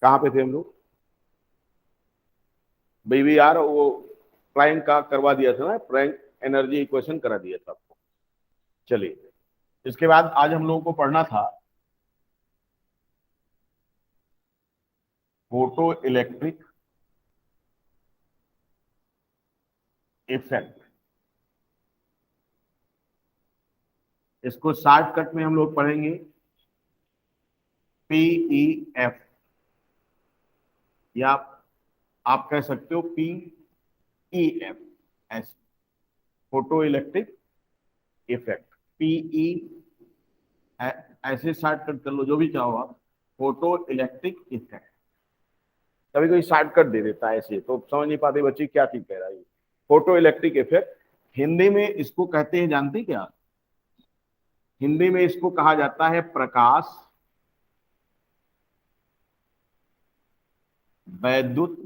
कहाँ पे थे हम लोग? बेबी यार वो प्लैंक का करवा दिया था ना, प्लैंक एनर्जी इक्वेशन करा दिया था आपको। चलिए, इसके बाद आज हम लोगों को पढ़ना था फोटो इलेक्ट्रिक इफेक्ट। इसको शॉर्टकट में हम लोग पढ़ेंगे PEF, या आप कह सकते हो PEF, ऐसे फोटो इलेक्ट्रिक इफेक्ट। पीई ऐसे शॉर्टकट कर लो, जो भी चाहो आप, फोटो इलेक्ट्रिक इफेक्ट। कभी कोई शॉर्टकट दे देता है ऐसे, तो समझ नहीं पाते बच्चे क्या चीज कह रहा है। फोटो इलेक्ट्रिक इफेक्ट हिंदी में इसको कहते हैं, जानते क्या? हिंदी में इसको कहा जाता है प्रकाश वैद्युत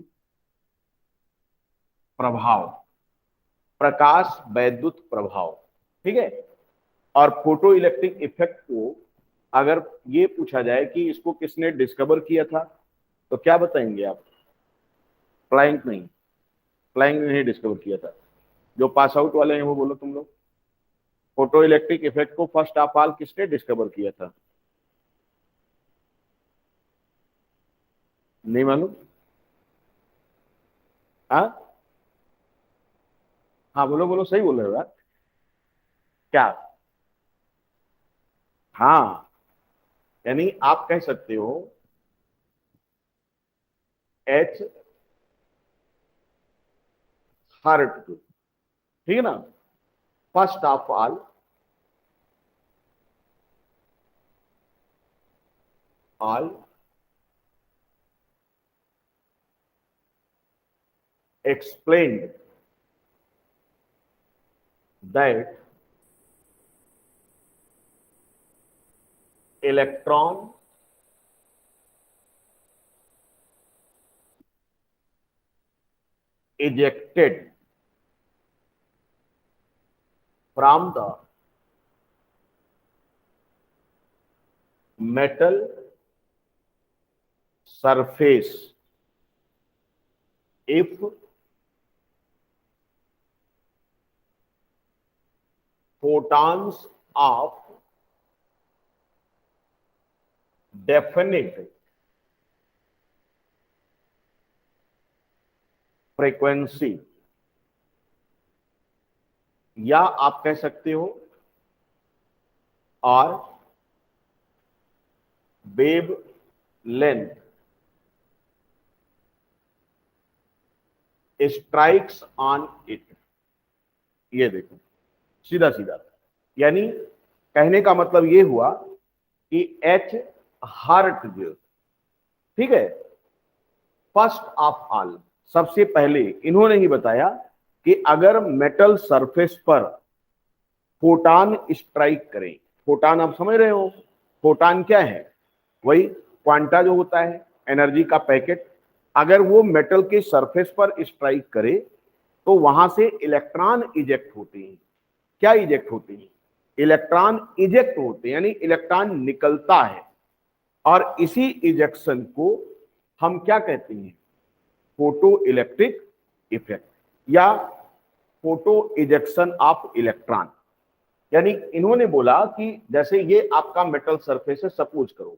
प्रभाव। प्रकाश वैद्युत प्रभाव, ठीक है। और फोटो इलेक्ट्रिक इफेक्ट को अगर ये पूछा जाए कि इसको किसने डिस्कवर किया था, तो क्या बताएंगे आप? प्लैंक नहीं, प्लैंक ने नहीं डिस्कवर किया था। जो पास आउट वाले हैं वो बोलो तुम लोग, फोटो इलेक्ट्रिक इफेक्ट को फर्स्ट ऑफ ऑल किसने डिस्कवर किया था? नहीं मालूम? हाँ हाँ, बोलो बोलो, सही बोल रहे हो यार। क्या? हाँ, यानी आप कह सकते हो एच हार्ट, ठीक है ना। First of all explained that electron ejected from the metal surface if photons of definite frequency, या आप कह सकते हो और wave length strikes on it. ये देखो, सीधा सीधा, यानी कहने का मतलब ये हुआ कि एच हार्ट जो, ठीक है, फर्स्ट ऑफ ऑल, सबसे पहले इन्होंने ही बताया कि अगर मेटल सरफेस पर फोटान स्ट्राइक करें। फोटान आप समझ रहे हो, फोटान क्या है? वही क्वांटा जो होता है, एनर्जी का पैकेट। अगर वो मेटल के सरफेस पर स्ट्राइक करे तो वहां से इलेक्ट्रॉन इजेक्ट होते हैं। क्या इजेक्ट होते हैं? इलेक्ट्रॉन इजेक्ट होते हैं, यानी इलेक्ट्रॉन निकलता है। और इसी इजेक्शन को हम क्या कहते हैं? फोटो इलेक्ट्रिक इफेक्ट, या फोटो इजेक्शन ऑफ इलेक्ट्रॉन। यानी इन्होंने बोला कि जैसे ये आपका मेटल सरफेस है, सपोज करो,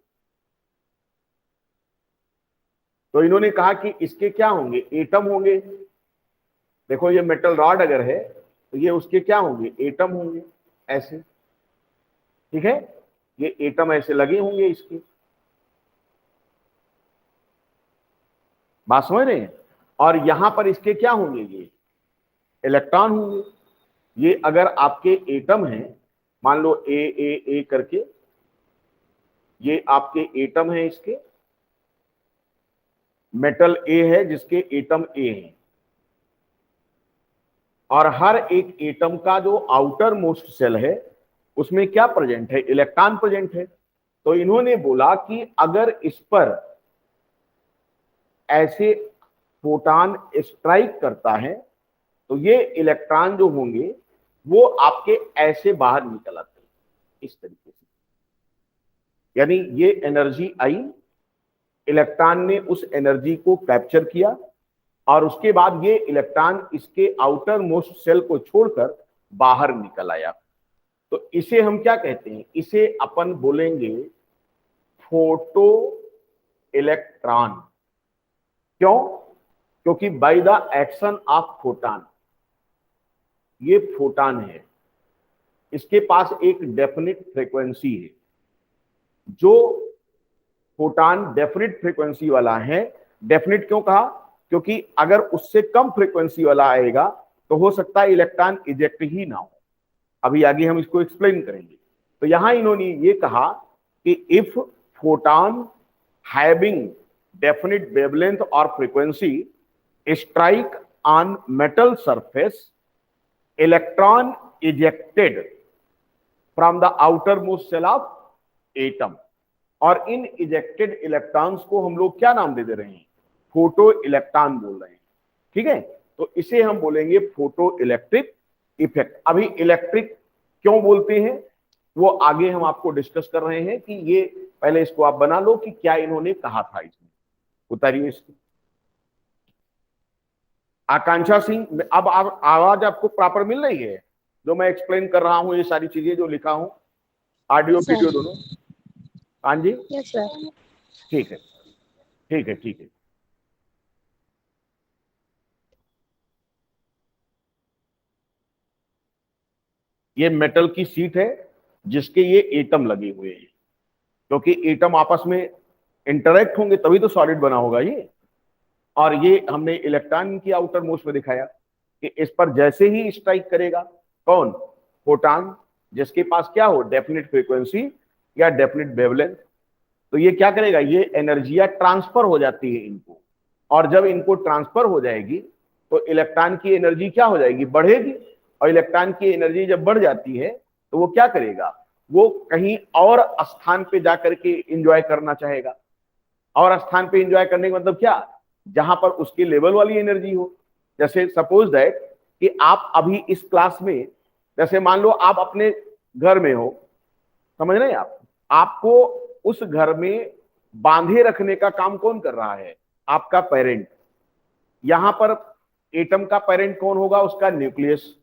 तो इन्होंने कहा कि इसके क्या होंगे? एटम होंगे। देखो, ये मेटल रॉड अगर है तो ये उसके क्या होंगे? एटम होंगे, ऐसे, ठीक है। ये एटम ऐसे लगे होंगे इसके, बात समझ रहे हैं। और यहां पर इसके क्या होंगे? ये इलेक्ट्रॉन होंगे। ये अगर आपके एटम हैं, मान लो ए करके, ये आपके एटम है, इसके मेटल ए है जिसके एटम ए हैं, और हर एक एटम का जो आउटर मोस्ट सेल है उसमें क्या प्रेजेंट है? इलेक्ट्रॉन प्रेजेंट है। तो इन्होंने बोला कि अगर इस पर ऐसे फोटान स्ट्राइक करता है तो ये इलेक्ट्रॉन जो होंगे वो आपके ऐसे बाहर निकल आते हैं, इस तरीके से। यानी ये एनर्जी आई इलेक्ट्रॉन ने उस एनर्जी को कैप्चर किया और उसके बाद ये इलेक्ट्रॉन इसके आउटर मोस्ट सेल को छोड़कर बाहर निकल आया। तो इसे हम क्या कहते हैं? इसे अपन बोलेंगे फोटो इलेक्ट्रॉन। क्यों? क्योंकि by the action of photon, ये फोटॉन है, इसके पास एक डेफिनिट फ्रीक्वेंसी है। जो फोटॉन डेफिनिट फ्रीक्वेंसी वाला है, डेफिनिट क्यों कहा? क्योंकि अगर उससे कम फ्रीक्वेंसी वाला आएगा तो हो सकता है इलेक्ट्रॉन इजेक्ट ही ना हो। अभी आगे हम इसको एक्सप्लेन करेंगे। तो यहां इन्होंने ये कहा कि if photon having definite wavelength और frequency strike on metal surface, electron ejected from the outer most shell of atom. और इन इजेक्टेड इलेक्ट्रॉन्स को हम लोग क्या नाम दे रहे हैं? फोटो इलेक्ट्रॉन बोल रहे हैं। ठीक है, तो इसे हम बोलेंगे फोटो इलेक्ट्रिक इफेक्ट। अभी इलेक्ट्रिक क्यों बोलते हैं वो आगे हम आपको डिस्कस कर रहे हैं, कि ये पहले इसको आप बना लो कि क्या इन्होंने कहा था इसमें। उतारिए इसको। आकांक्षा सिंह, अब आवाज आपको प्रॉपर मिल रही है? जो मैं एक्सप्लेन कर रहा हूं, ये सारी चीजें जो लिखा हूं, ऑडियो वीडियो दोनों। हाँ जी, यस सर। ठीक है, ठीक है, ठीक है। ये मेटल की सीट है जिसके ये एटम लगे हुए हैं, क्योंकि एटम आपस में इंटरेक्ट होंगे तभी तो सॉलिड बना होगा ये। और ये हमने इलेक्ट्रॉन की आउटर मोस्ट में दिखाया कि इस पर जैसे ही स्ट्राइक करेगा कौन? फोटॉन, जिसके पास क्या हो? डेफिनिट फ्रीक्वेंसी या डेफिनिट वेवलेंथ। तो ये क्या करेगा? ये एनर्जियां ट्रांसफर हो जाती है इनको, और जब इनको ट्रांसफर हो जाएगी तो इलेक्ट्रॉन की एनर्जी क्या हो जाएगी? बढ़ेगी। और इलेक्ट्रॉन की एनर्जी जब बढ़ जाती है तो वो क्या करेगा? वो कहीं और स्थान पे जाकर के एंजॉय करना चाहेगा। और स्थान पे एंजॉय करने का मतलब क्या? जहां पर उसके लेवल वाली एनर्जी हो। जैसे सपोज दैट कि आप अभी इस क्लास में, जैसे मान लो आप अपने घर में हो, समझ रहे हैं आप? आपको उस घर में बांधे रखने का काम कौन कर रहा है? आपका पेरेंट। यहां पर एटम का पेरेंट कौन होगा? उसका न्यूक्लियस।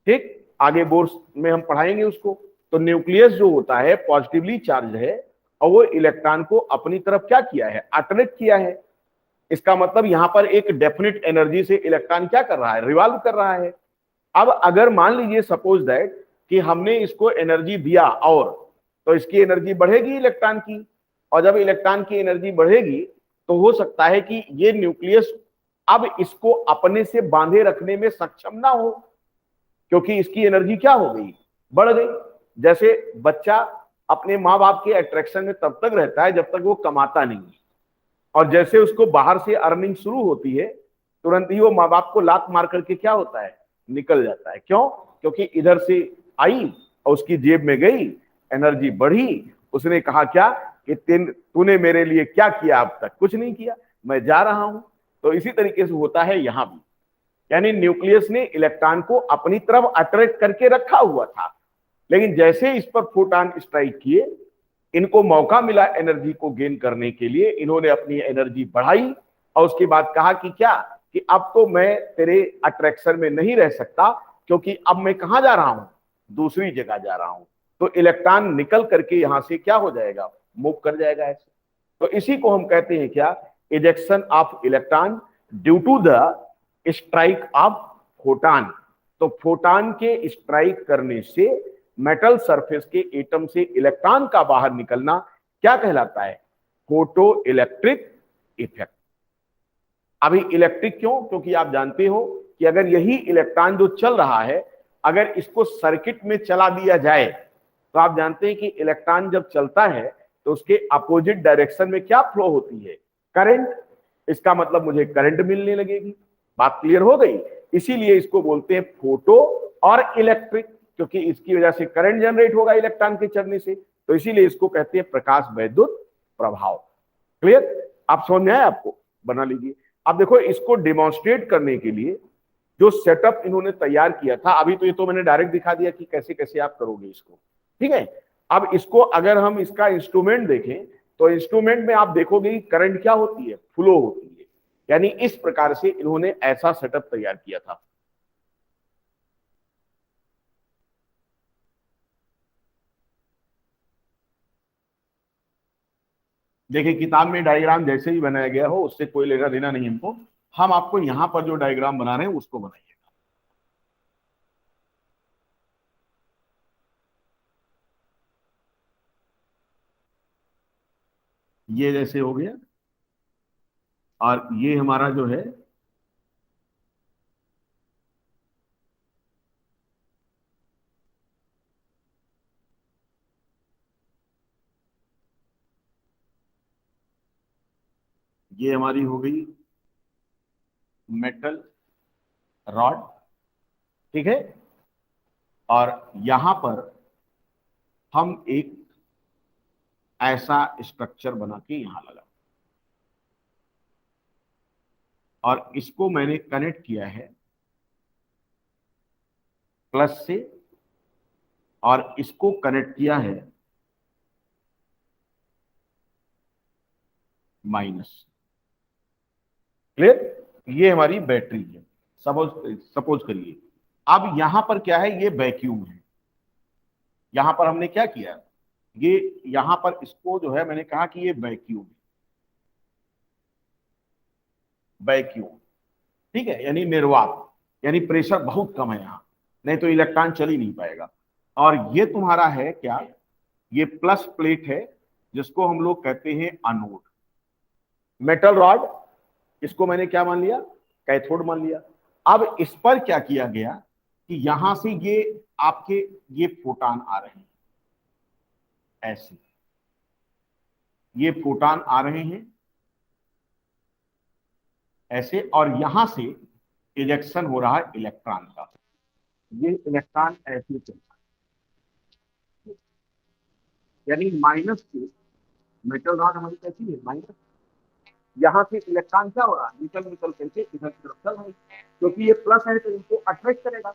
ठीक, आगे बोर्ड में हम पढ़ाएंगे उसको। तो न्यूक्लियस जो होता है पॉजिटिवली चार्ज है, और वो इलेक्ट्रॉन को अपनी तरफ क्या किया है? अट्रैक्ट किया है। इसका मतलब यहां पर एक डेफिनिट एनर्जी से इलेक्ट्रॉन क्या कर रहा है? रिवॉल्व कर रहा है। अब अगर मान लीजिए सपोज दैट कि हमने इसको एनर्जी दिया, और तो इसकी एनर्जी बढ़ेगी इलेक्ट्रॉन की, और जब इलेक्ट्रॉन की एनर्जी बढ़ेगी तो हो सकता है कि ये न्यूक्लियस अब इसको अपने से बांधे रखने में सक्षम ना हो, क्योंकि इसकी एनर्जी क्या हो गई? बढ़ गई। जैसे बच्चा अपने माँ बाप के अट्रैक्शन में तब तक रहता है जब तक वो कमाता नहीं है, और जैसे उसको बाहर से अर्निंग शुरू होती है तुरंत ही वो माँ बाप को लात मार करके क्या होता है? निकल जाता है। क्यों? क्योंकि इधर से आई और उसकी जेब में गई, एनर्जी बढ़ी, उसने कहा क्या कि तूने मेरे लिए क्या किया? अब तक कुछ नहीं किया, मैं जा रहा हूं। तो इसी तरीके से होता है यहां भी। यानी न्यूक्लियस ने इलेक्ट्रॉन को अपनी तरफ अट्रैक्ट करके रखा हुआ था, लेकिन जैसे इस पर फोटॉन स्ट्राइक किए, इनको मौका मिला एनर्जी को गेन करने के लिए, इन्होंने अपनी एनर्जी बढ़ाई और उसके बाद कहा कि क्या कि अब तो मैं तेरे अट्रैक्शन में नहीं रह सकता, क्योंकि अब मैं कहां जा रहा हूं? दूसरी जगह जा रहा हूं। तो इलेक्ट्रॉन निकल करके यहां से क्या हो जाएगा? मूव कर जाएगा ऐसे। तो इसी को हम कहते हैं क्या? Ejection of electron due to the strike of photon. तो फोटॉन के स्ट्राइक करने से मेटल सरफेस के एटम से इलेक्ट्रॉन का बाहर निकलना क्या कहलाता है? Photo electric effect. अभी इलेक्ट्रिक क्यों? क्योंकि आप जानते हो कि अगर यही इलेक्ट्रॉन जो चल रहा है, अगर इसको सर्किट में चला दिया जाए, तो आप जानते हैं कि इलेक्ट्रॉन जब चलता है तो उसके अपोजिट डायरेक्शन में क्या फ्लो होती है? करंट। इसका मतलब मुझे करंट मिलने लगेगी। बात क्लियर हो गई? इसीलिए इसको बोलते हैं फोटो और इलेक्ट्रिक, क्योंकि इसकी वजह से करंट जनरेट होगा इलेक्ट्रॉन के चलने से। तो इसीलिए इसको कहते हैं प्रकाश वैद्युत प्रभाव। क्लियर? आप समझ में आया आपको? बना लीजिए। अब देखो, इसको डिमॉन्स्ट्रेट करने के लिए जो सेटअप इन्होंने तैयार किया था, अभी तो ये तो मैंने डायरेक्ट दिखा दिया कि कैसे कैसे आप करोगे इसको। ठीक है, अब इसको अगर हम इसका इंस्ट्रूमेंट देखें तो इंस्ट्रूमेंट में आप देखोगे कि करंट क्या होती है, फ्लो होती है। यानी इस प्रकार से इन्होंने ऐसा सेटअप तैयार किया था। देखिए किताब में डायग्राम जैसे ही बनाया गया हो उससे कोई लेना देना नहीं हमको, हम आपको यहां पर जो डायग्राम बना रहे हैं उसको बनाइए। ये जैसे हो गया, और ये हमारा जो है ये हमारी हो गई मेटल रॉड, ठीक है। और यहां पर हम एक ऐसा स्ट्रक्चर बना के यहां लगा, और इसको मैंने कनेक्ट किया है प्लस से, और इसको कनेक्ट किया है माइनस। क्लियर? ये हमारी बैटरी है। सपोज सपोज करिए, अब यहां पर क्या है, ये वैक्यूम है। यहां पर हमने क्या किया, ये यहां पर इसको जो है मैंने कहा कि ये वैक्यूम, वैक्यूम, ठीक है, यानी निर्वात, यानी प्रेशर बहुत कम है यहां, नहीं तो इलेक्ट्रॉन चल ही नहीं पाएगा। और ये तुम्हारा है क्या, ये प्लस प्लेट है जिसको हम लोग कहते हैं एनोड। मेटल रॉड, इसको मैंने क्या मान लिया, कैथोड मान लिया। अब इस पर क्या किया गया कि यहां से ये आपके ये फोटान आ रहे हैं, ऐसे ये फोटान आ रहे हैं ऐसे, और यहां से इजेक्शन हो रहा है इलेक्ट्रॉन का। ये इलेक्ट्रॉन ऐसे चलता है, यानी माइनस से, मेटल रॉड हमारी कैसी है, माइनस, यहाँ से इलेक्ट्रॉन क्या हो रहा है, निकल निकल करके इधर की तरफ चल रहे हैं, क्योंकि ये प्लस है तो इनको अट्रैक्ट करेगा।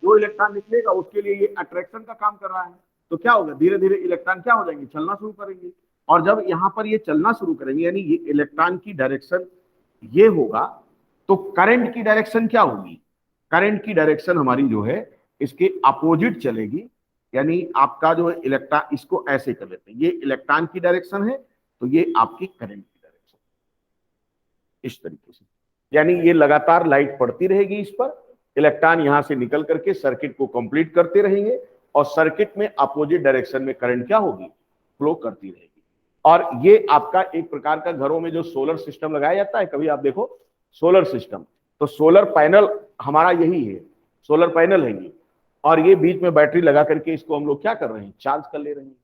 जो इलेक्ट्रॉन निकलेगा उसके लिए ये अट्रैक्शन का काम कर रहा है। तो क्या होगा, धीरे धीरे इलेक्ट्रॉन क्या हो जाएंगे, चलना शुरू करेंगे। और जब यहाँ पर ये चलना शुरू करेंगे, यानी ये इलेक्ट्रॉन की डायरेक्शन ये होगा, तो करंट की डायरेक्शन क्या होगी, करंट की डायरेक्शन हमारी जो है इसके अपोजिट चलेगी। यानी आपका जो है इलेक्ट्रॉन, इसको ऐसे कर लेते हैं, ये इलेक्ट्रॉन की डायरेक्शन है, तो ये आपकी करंट की डायरेक्शन, इस तरीके से। यानी ये लगातार लाइट पड़ती रहेगी इस पर, इलेक्ट्रॉन यहां से निकल करके सर्किट को कंप्लीट करते रहेंगे, और सर्किट में अपोजिट डायरेक्शन में करंट क्या होगी, फ्लो करती रहेगी। और ये आपका एक प्रकार का घरों में जो सोलर सिस्टम लगाया जाता है, कभी आप देखो सोलर सिस्टम, तो सोलर पैनल हमारा यही है, सोलर पैनल है ये। और ये बीच में बैटरी लगा करके इसको हम लोग क्या कर रहे हैं, चार्ज कर ले रहे हैं।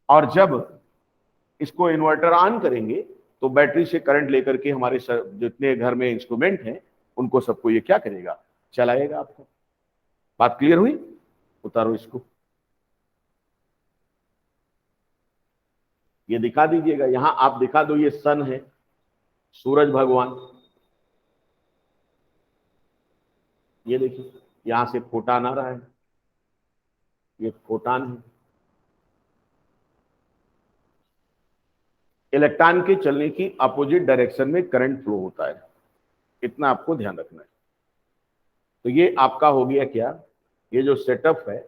और जब इसको इन्वर्टर ऑन करेंगे तो बैटरी से करंट लेकर के हमारे जितने घर में इंस्ट्रूमेंट हैं उनको सबको ये क्या करेगा, चलाएगा आपको। बात क्लियर हुई? उतारो इसको, ये दिखा दीजिएगा, यहां आप दिखा दो, ये सन है, सूरज भगवान, ये देखिए यहां से फोटान आ रहा है, ये फोटान है। इलेक्ट्रॉन के चलने की अपोजिट डायरेक्शन में करंट फ्लो होता है, इतना आपको ध्यान रखना है। तो ये आपका हो गया क्या, ये जो सेटअप है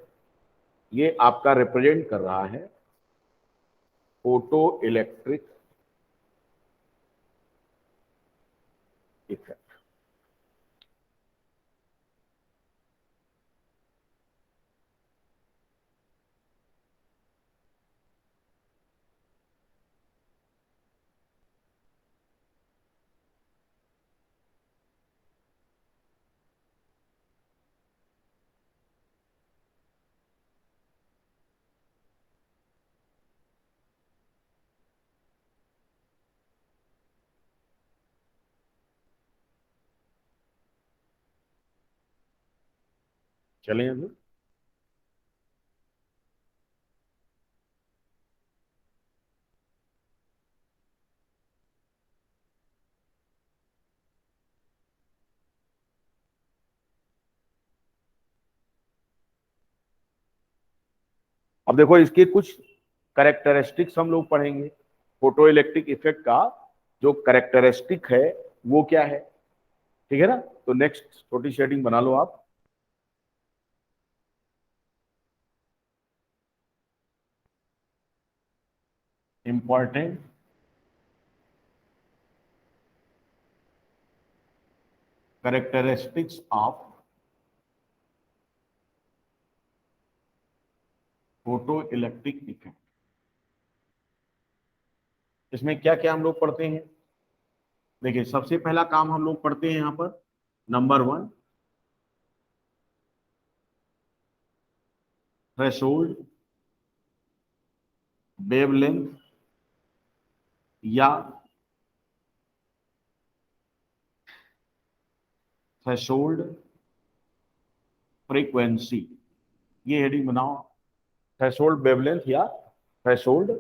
ये आपका रिप्रेजेंट कर रहा है फोटो इलेक्ट्रिक इफेक्ट। चलें अभी, अब देखो इसके कुछ कैरेक्टरिस्टिक्स हम लोग पढ़ेंगे। फोटो इलेक्ट्रिक इफेक्ट का जो कैरेक्टरिस्टिक है वो क्या है, ठीक है ना। तो नेक्स्ट छोटी शेडिंग बना लो आप। Important characteristics of photo electric effect. इसमें क्या क्या हम लोग पढ़ते हैं, देखिए सबसे पहला काम हम लोग पढ़ते हैं यहां पर, नंबर 1 थ्रेशोल्ड, वेवलेंथ या थ्रेशोल्ड फ्रीक्वेंसी, ये हेडिंग बनाओ। थ्रेशोल्ड वेवलेंथ या threshold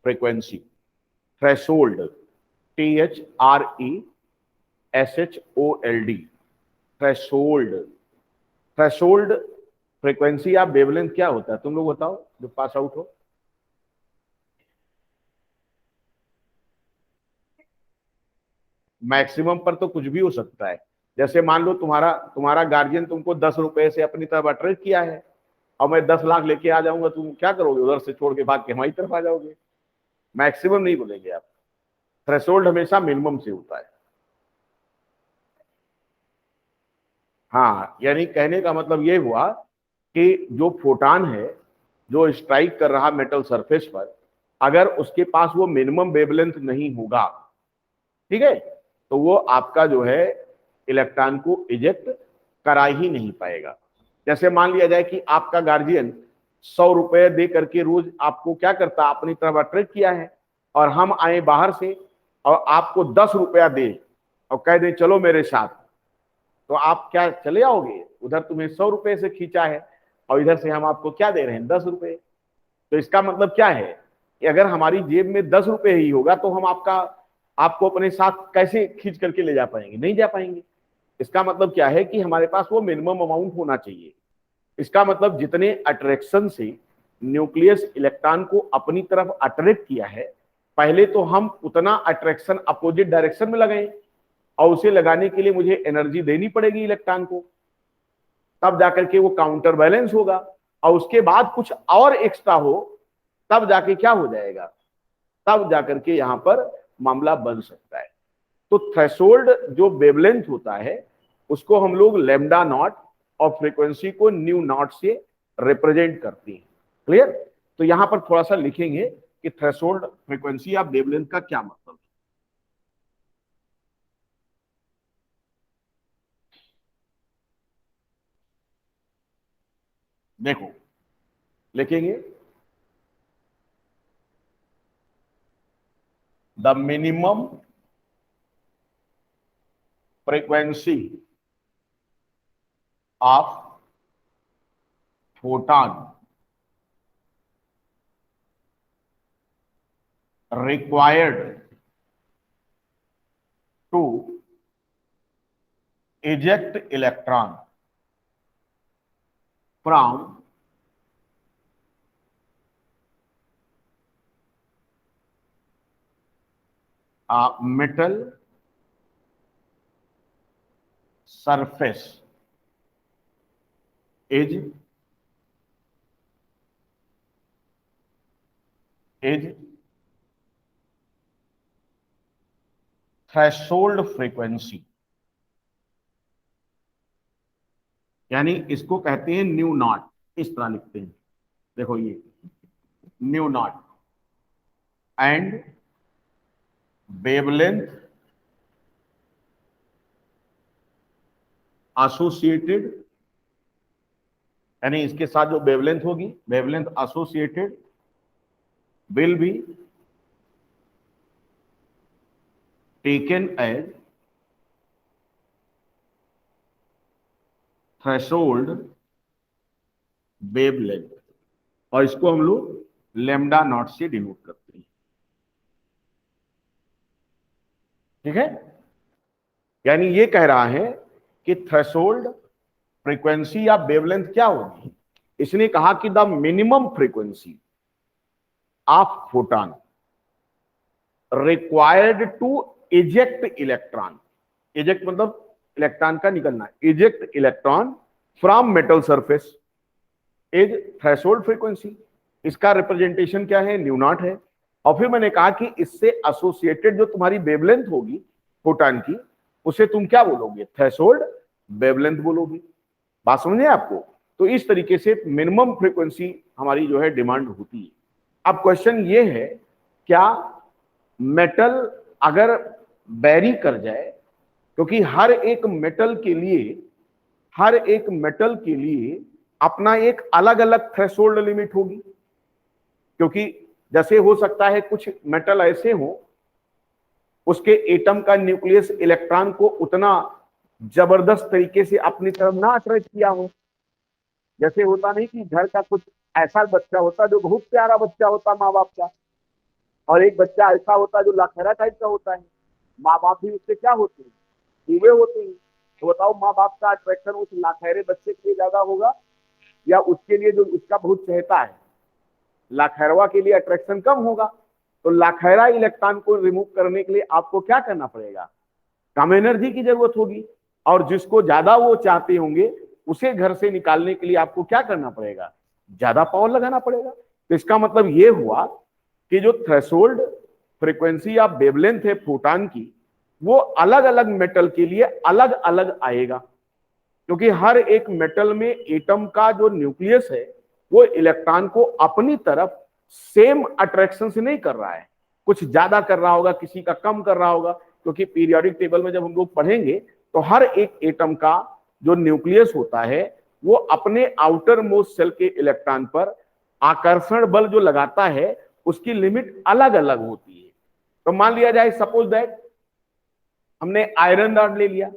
frequency. Threshold THRESHOLD, threshold. Threshold frequency या वेवलेंथ क्या होता है, तुम लोग बताओ जो पास आउट हो। मैक्सिमम पर तो कुछ भी हो सकता है। जैसे मान लो तुम्हारा तुम्हारा गार्जियन तुमको 10 रुपए से अपनी तरफ अट्रैक्ट किया है, और मैं 10 लाख लेके आ जाऊंगा, तुम क्या करोगे, उधर से छोड़ के भाग के हमारी तरफ आ जाओगे। मैक्सिमम नहीं बोलेंगे आप, थ्रेशोल्ड हमेशा मिनिमम से होता है। हाँ, यानी कहने का मतलब ये हुआ कि जो फोटान है जो स्ट्राइक कर रहा मेटल सरफेस पर, अगर उसके पास वो मिनिमम वेवलेंथ नहीं होगा, ठीक है, तो वो आपका जो है इलेक्ट्रॉन को इजेक्ट करा ही नहीं पाएगा। जैसे मान लिया जाए कि आपका गार्जियन 100 रुपए दे करके रोज आपको क्या करता, अपनी तरफ अट्रैक्ट किया है, और हम आए बाहर से और आपको 10 रुपया दे और कह दे चलो मेरे साथ, तो आप क्या चले आओगे, उधर तुम्हें 100 रुपए से खींचा है और इधर से हम आपको क्या दे रहे हैं, 10 रुपए। तो इसका मतलब क्या है कि अगर हमारी जेब में 10 रुपए ही होगा तो हम आपको अपने साथ कैसे खींच करके ले जा पाएंगे, नहीं जा पाएंगे। इसका मतलब क्या है कि हमारे पास वो मिनिमम अमाउंट होना चाहिए। इसका मतलब जितने अट्रैक्शन से न्यूक्लियस इलेक्ट्रॉन को अपनी तरफ अट्रैक्ट किया है, पहले तो हम उतना अट्रैक्शन अपोजिट डायरेक्शन में लगाएं, और उसे लगाने के लिए मुझे एनर्जी देनी पड़ेगी इलेक्ट्रॉन को, तब जाकर के वो काउंटर बैलेंस होगा, और उसके बाद कुछ और एक्स्ट्रा हो तब जाके क्या हो जाएगा, तब जाकर के यहां पर मामला बन सकता है। तो थ्रेशोल्ड जो वेवलेंथ होता है उसको हम लोग लैम्डा नॉट और फ्रीक्वेंसी को न्यू नॉट से रिप्रेजेंट करते हैं। क्लियर। तो यहां पर थोड़ा सा लिखेंगे कि थ्रेशोल्ड फ्रीक्वेंसी या वेवलेंथ का क्या मतलब है। देखो लिखेंगे the minimum frequency of photon required to eject electron from a metal surface is threshold frequency. यानी इसको कहते हैं न्यू नॉट, इस तरह लिखते हैं, देखो ये nu naught and wavelength associated, यानी इसके साथ जो वेवलेंथ होगी, wavelength associated will be taken as threshold wavelength, और इसको हम लोग लैम्डा नॉट से डिनोट करते हैं। ठीक है, यानी ये कह रहा है कि थ्रेशोल्ड फ्रीक्वेंसी या वेवलेंथ क्या होगी, इसने कहा कि the minimum frequency of photon required to eject electron, eject मतलब इलेक्ट्रॉन का निकलना, eject electron from metal surface is threshold frequency. इसका रिप्रेजेंटेशन क्या है, न्यू नॉट है। और फिर मैंने कहा कि इससे एसोसिएटेड जो तुम्हारी वेवलेंथ होगी फोटॉन की, उसे तुम क्या बोलोगे, थ्रेशोल्ड वेवलेंथ बोलोगे। बात समझे आपको? तो इस तरीके से मिनिमम फ्रीक्वेंसी हमारी जो है डिमांड होती है। अब क्वेश्चन ये है, क्या मेटल अगर वेरी कर जाए, क्योंकि हर एक मेटल के लिए अपना एक अलग अलग थ्रेशोल्ड लिमिट होगी, क्योंकि जैसे हो सकता है कुछ मेटल ऐसे हो उसके एटम का न्यूक्लियस इलेक्ट्रॉन को उतना जबरदस्त तरीके से अपनी तरफ ना अट्रैक्ट किया हो। जैसे होता नहीं कि घर का कुछ ऐसा बच्चा होता जो बहुत प्यारा बच्चा होता माँ बाप का, और एक बच्चा ऐसा होता जो लाखेरा टाइप का होता है, माँ बाप भी उससे क्या होते हैं, हुए होते हैं। तो बताओ माँ बाप का अट्रैक्शन उस लाखेरे बच्चे के लिए ज्यादा होगा या उसके लिए जो उसका बहुत चाहता है, लाखैरवा के लिए अट्रैक्शन कम होगा। तो लाखैरा इलेक्ट्रॉन को रिमूव करने के लिए आपको क्या करना पड़ेगा, कम एनर्जी की जरूरत होगी। और जिसको ज्यादा वो चाहते होंगे उसे घर से निकालने के लिए आपको क्या करना पड़ेगा, ज्यादा पावर लगाना पड़ेगा। तो इसका मतलब ये हुआ कि जो थ्रेशोल्ड फ्रीक्वेंसी या वेवलेंथ है फोटॉन की, वो अलग अलग मेटल के लिए अलग अलग आएगा, क्योंकि हर एक मेटल में एटम का जो न्यूक्लियस है वो इलेक्ट्रॉन को अपनी तरफ सेम अट्रैक्शन से नहीं कर रहा है, कुछ ज्यादा कर रहा होगा, किसी का कम कर रहा होगा। क्योंकि पीरियोडिक टेबल में जब हम लोग पढ़ेंगे तो हर एक एटम का जो न्यूक्लियस होता है वो अपने आउटर मोस्ट सेल के इलेक्ट्रॉन पर आकर्षण बल जो लगाता है उसकी लिमिट अलग अलग होती है। तो मान लिया जाए सपोज दैट हमने आयरन रॉड ले लिया,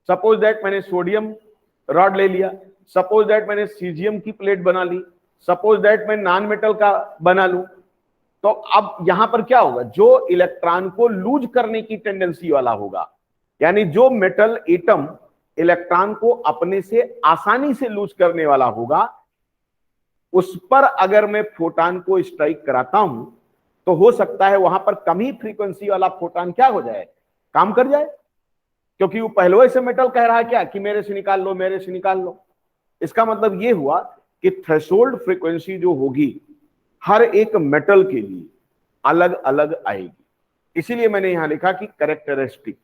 सपोज दैट मैंने सोडियम रॉड ले लिया, सपोज दैट मैंने सीजियम की प्लेट बना ली, सपोज दैट मैं नॉन मेटल का बना लूं। तो अब यहां पर क्या होगा, जो इलेक्ट्रॉन को लूज करने की टेंडेंसी वाला होगा, यानी जो मेटल एटम इलेक्ट्रॉन को अपने से आसानी से लूज करने वाला होगा, उस पर अगर मैं फोटॉन को स्ट्राइक कराता हूं तो हो सकता है वहां पर कम ही फ्रीक्वेंसी वाला फोटॉन क्या हो जाए, काम कर जाए, क्योंकि वो पहले से मेटल कह रहा है क्या कि मेरे से निकाल लो, मेरे से निकाल लो। इसका मतलब ये हुआ कि थ्रेशोल्ड फ्रीक्वेंसी जो होगी हर एक मेटल के लिए अलग अलग आएगी। इसीलिए मैंने यहां लिखा कि कैरेक्टरिस्टिक,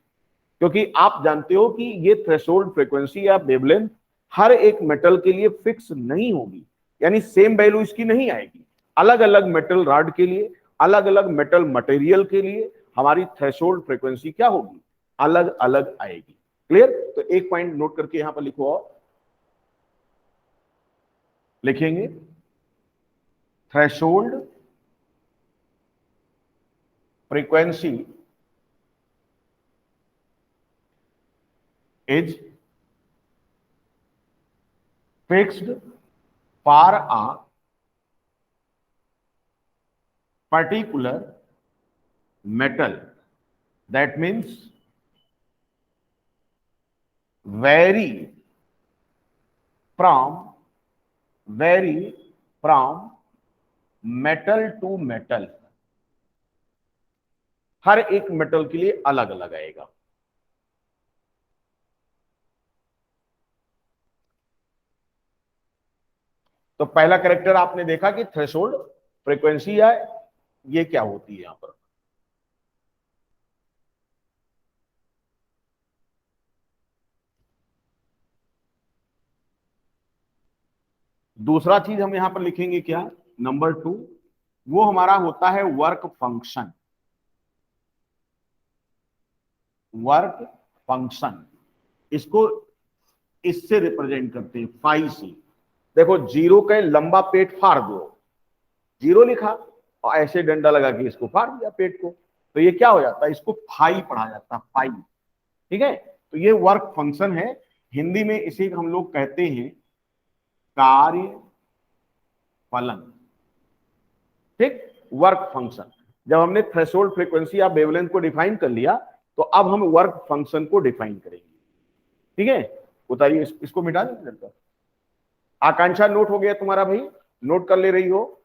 क्योंकि आप जानते हो कि ये थ्रेशोल्ड फ्रीक्वेंसी या वेवलेंथ हर एक मेटल के लिए फिक्स नहीं होगी, यानी सेम वैल्यू इसकी नहीं आएगी। अलग अलग मेटल रॉड के लिए, अलग अलग मेटल मटेरियल के लिए हमारी थ्रेशोल्ड फ्रीक्वेंसी क्या होगी, अलग अलग आएगी। क्लियर? तो एक पॉइंट नोट करके यहां पर लिखो, और लिखेंगे threshold frequency is fixed for a particular metal, that means vary from metal to metal, हर एक मेटल के लिए अलग अलग आएगा। तो पहला कैरेक्टर आपने देखा कि थ्रेशोल्ड फ्रीक्वेंसी है, ये क्या होती है यहां पर। दूसरा चीज हम यहां पर लिखेंगे क्या, नंबर 2, वो हमारा होता है वर्क फंक्शन। वर्क फंक्शन इसको इससे रिप्रेजेंट करते हैं, फाई से। देखो जीरो का लंबा पेट फाड़ दो, जीरो लिखा और ऐसे डंडा लगा के इसको फाड़ दिया पेट को, तो ये क्या हो जाता है, इसको फाई पढ़ा जाता है, फाई। ठीक है, तो ये वर्क फंक्शन है। हिंदी में इसे हम लोग कहते हैं कार्य फलन। ठीक, वर्क फंक्शन। जब हमने थ्रेशोल्ड फ्रीक्वेंसी या वेवलेंथ को डिफाइन कर लिया तो अब हम वर्क फंक्शन को डिफाइन करेंगे। ठीक है, उतारिए इसको मिटा दीजिए। आकांक्षा नोट हो गया तुम्हारा भाई, नोट कर ले रही हो,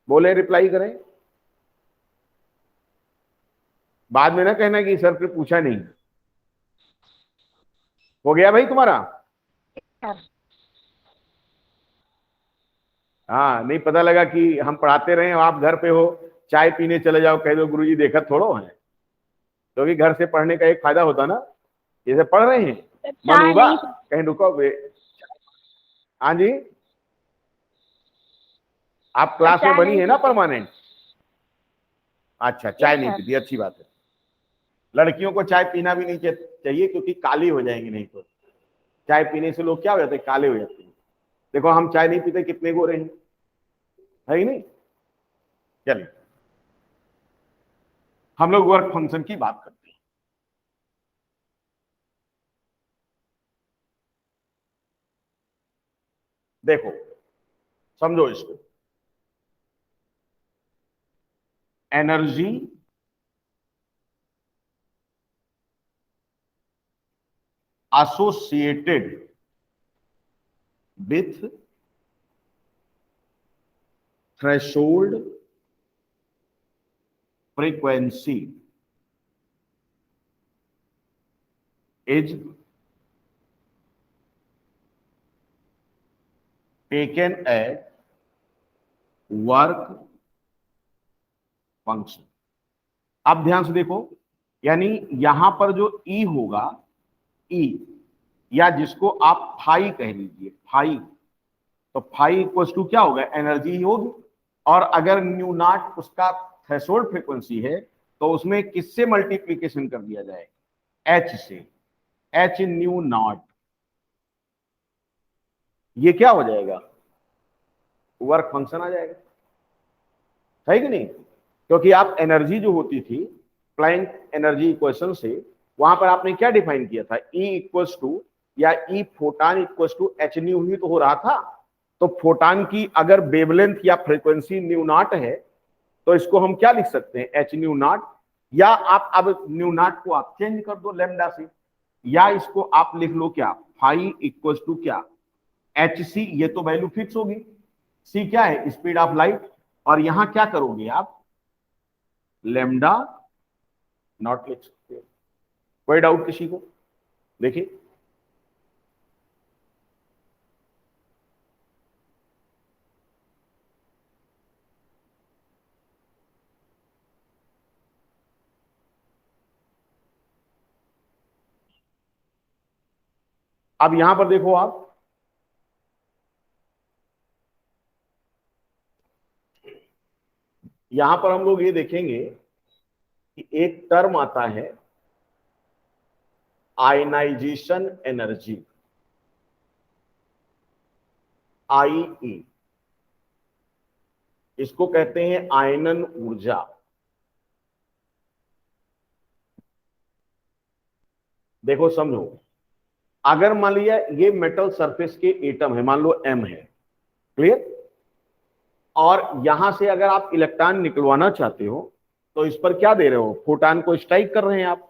बोले रिप्लाई करें। बाद में ना कहना कि सर फिर पूछा नहीं। हो गया भाई तुम्हारा? हाँ, नहीं पता लगा कि हम पढ़ाते रहे आप घर पे हो, चाय पीने चले जाओ, कह दो गुरुजी देखा थोड़ो है। क्योंकि घर से पढ़ने का एक फायदा होता ना, जैसे पढ़ रहे हैं मन चाय होगा नहीं। कहीं रुको वे। हाँ जी, आप सर क्लास में चाय बनी नहीं है ना पीते। परमानेंट? अच्छा, यस चाय नहीं सर। पीती, अच्छी बात है। लड़कियों को चाय पीना भी नहीं चाहिए, क्योंकि काली हो जाएंगी नहीं तो। चाय पीने से लोग क्या हो जाते हैं, काले हो जाते हैं। देखो हम चाय नहीं पीते, कितने गोरे हैं, है ही नहीं। चलिए, हम लोग वर्क फंक्शन की बात करते हैं। देखो, समझो इसको। Energy associated with threshold frequency is taken as work function. अब ध्यान से देखो, यानी यहां पर जो ई होगा, ई, या जिसको आप फाई कह लीजिए, फाई, तो फाई इक्वल टू क्या होगा, एनर्जी ही होगी। और अगर न्यू नॉट उसका थ्रेशोल्ड फ्रीक्वेंसी है, तो उसमें किससे मल्टीप्लीकेशन कर दिया जाए, एच से, एच न्यू नॉट। ये क्या हो जाएगा, वर्क फंक्शन आ जाएगा, है कि नहीं। क्योंकि आप एनर्जी जो होती थी प्लैंक एनर्जी इक्वेशन से, वहां पर आपने क्या डिफाइन किया था, ई इक्वल्स टू, या E photon equals to H nu ही तो हो रहा था। तो फोटान की अगर वेवलेंथ या फ्रीक्वेंसी न्यू नॉट है, तो इसको हम क्या लिख सकते हैं, एच न्यू नॉट। या आप अब न्यू नॉट को आप चेंज कर दो लेमडा से, या इसको आप लिख लो क्या, फाई इक्वल्स टू क्या, एच सी। ये तो वैल्यू फिक्स होगी, सी क्या है, स्पीड ऑफ लाइट। और यहां क्या करोगे आप, लेमडा नॉट लिख सकते हो। कोई डाउट किसी को? देखिए, अब यहां पर देखो आप, यहां पर हम लोग ये देखेंगे कि एक टर्म आता है आयनाइजेशन एनर्जी, आईई, इसको कहते हैं आयनन ऊर्जा। देखो समझो, अगर मान लिया ये मेटल सरफेस के एटम है, मान लो एम है, क्लियर। और यहां से अगर आप इलेक्ट्रॉन निकलवाना चाहते हो, तो इस पर क्या दे रहे हो, फोटान को स्ट्राइक कर रहे हैं आप।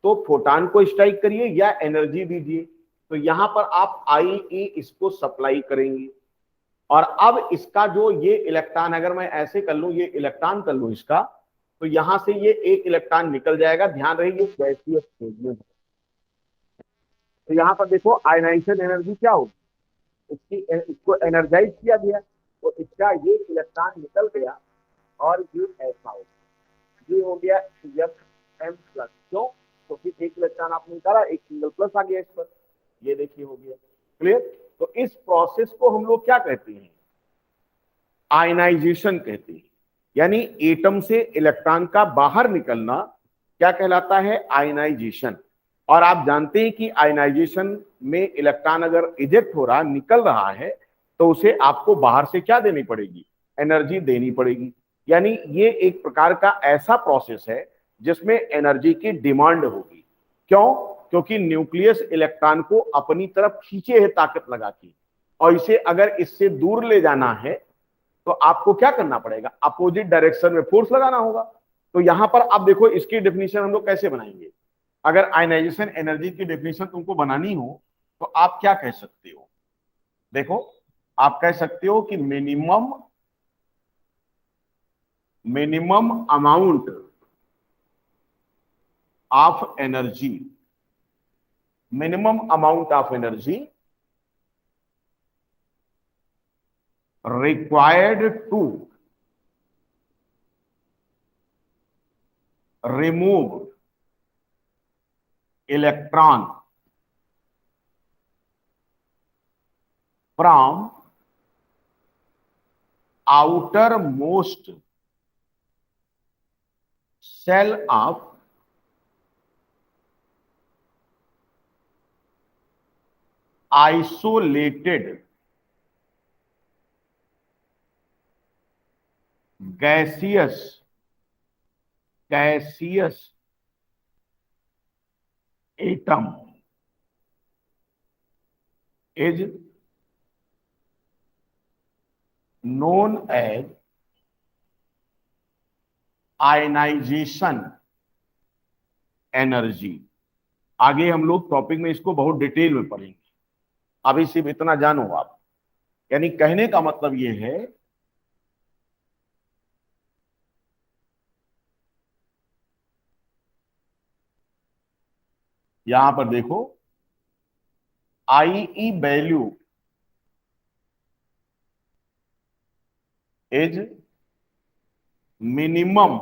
तो फोटान को स्ट्राइक करिए या एनर्जी दीजिए। तो यहां पर आप आईई इसको सप्लाई करेंगे। और अब इसका जो ये इलेक्ट्रॉन, अगर मैं ऐसे कर लूं, ये इलेक्ट्रॉन कर लूं इसका, तो यहां से ये एक इलेक्ट्रॉन निकल जाएगा। ध्यान रहे, ये गैसीय स्टेज में है। तो यहां पर देखो आयनाइजेशन एनर्जी क्या होगी, इसको एनर्जाइज किया गया, तो इसका ये इलेक्ट्रॉन निकल गया, और ये ऐसा हो, ये हो गया एफ एम प्लस। क्यों? क्योंकि एक इलेक्ट्रॉन आपने निकाला, एक सिंगल प्लस आ गया इस पर। ये देखिए हो गया, क्लियर। तो इस प्रोसेस को हम लोग क्या कहते हैं, आयनाइजेशन कहते हैं। यानी एटम से इलेक्ट्रॉन का बाहर निकलना क्या कहलाता है, आयनाइजेशन। और आप जानते हैं कि आयनाइजेशन में इलेक्ट्रॉन अगर इजेक्ट हो रहा, निकल रहा है, तो उसे आपको बाहर से क्या देनी पड़ेगी, एनर्जी देनी पड़ेगी। यानी ये एक प्रकार का ऐसा प्रोसेस है जिसमें एनर्जी की डिमांड होगी। क्यों? क्योंकि न्यूक्लियस इलेक्ट्रॉन को अपनी तरफ खींचे है ताकत लगा के, और इसे अगर इससे दूर ले जाना है, तो आपको क्या करना पड़ेगा, अपोजिट डायरेक्शन में फोर्स लगाना होगा। तो यहां पर आप देखो, इसकी डेफिनेशन हम लोग कैसे बनाएंगे। अगर आयनाइजेशन एनर्जी की डेफिनेशन तुमको बनानी हो, तो आप क्या कह सकते हो, देखो, आप कह सकते हो कि minimum minimum amount of energy, minimum amount of energy required to remove electron from outermost shell of isolated gaseous atom is known as ionization energy. आगे हम लोग टॉपिक में इसको बहुत डिटेल में पढ़ेंगे, अभी सिर्फ इतना जानो आप। यानी कहने का मतलब यह है यहां पर देखो, IE value is minimum